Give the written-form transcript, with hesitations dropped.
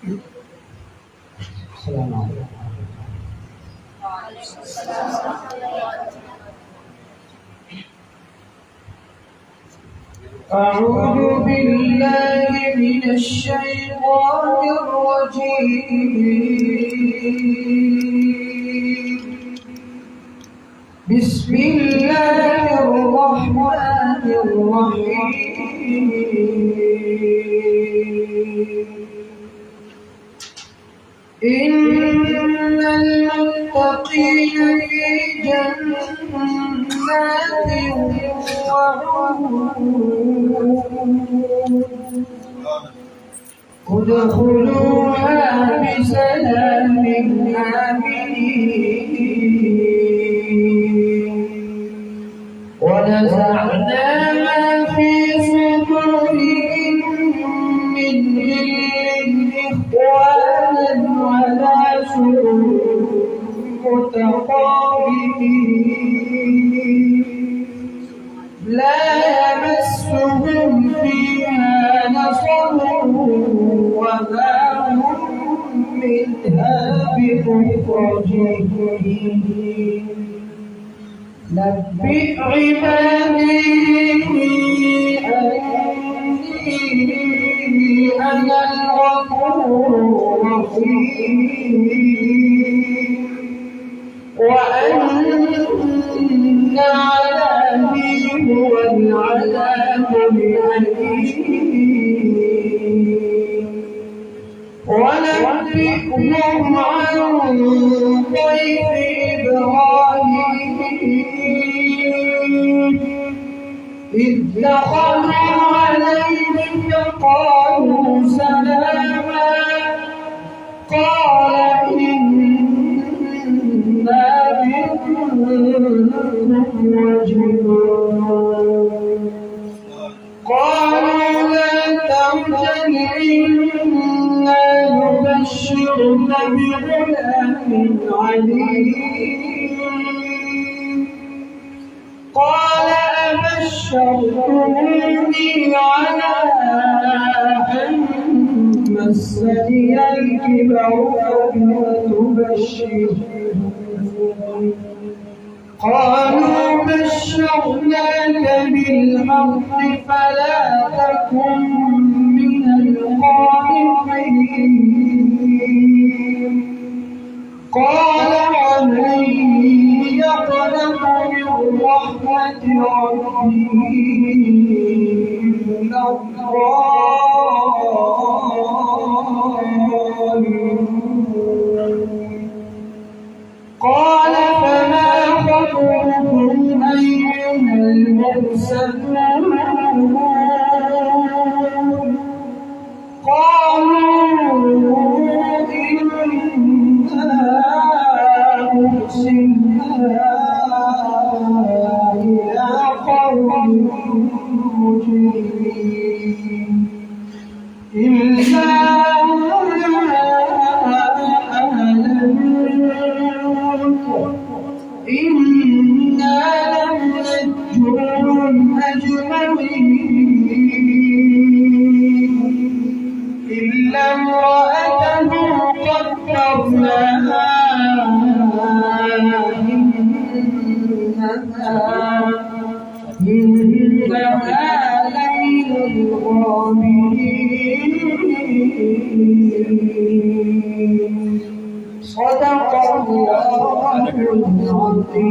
السلام عليكم. أعوذ بالله من الشيطان الرجيم. بسم الله الرحمن الرحيم. إن المتقين في جنات وعيون ادخلوها بسلام آمنين. ونزعنا ما في صدورهم من غل إخوانا على سرر متقابلين لا يمسهم فيها نصب وما هم منها بمخرجين. نبئ عبادي أني أنا الغفور الرحيم وأن عذابي هو العذاب الأليم. ونبئهم عن ضيف إبراهيم إذ دخلوا عليه فقالوا سلاما قال إنا منكم وجلون. قالوا لا تحزن إنا نبشرك بغلام عليم. قال أبشرتموني على أن مسني الكبر فبم تبشرون. قالوا بشرناك بالحق فلا تكن من القانطين. قال ومن يقنط من رحمة ربه إلا الضالون. قال فما خطبكم أيها المرسلون. قالوا إنا أرسلنا إلى قوم مجرمين إلا إنا لمنجوهم أجمعين إلا امرأته قدرناها إنها لمن الغابرين. صدق الله العظيم.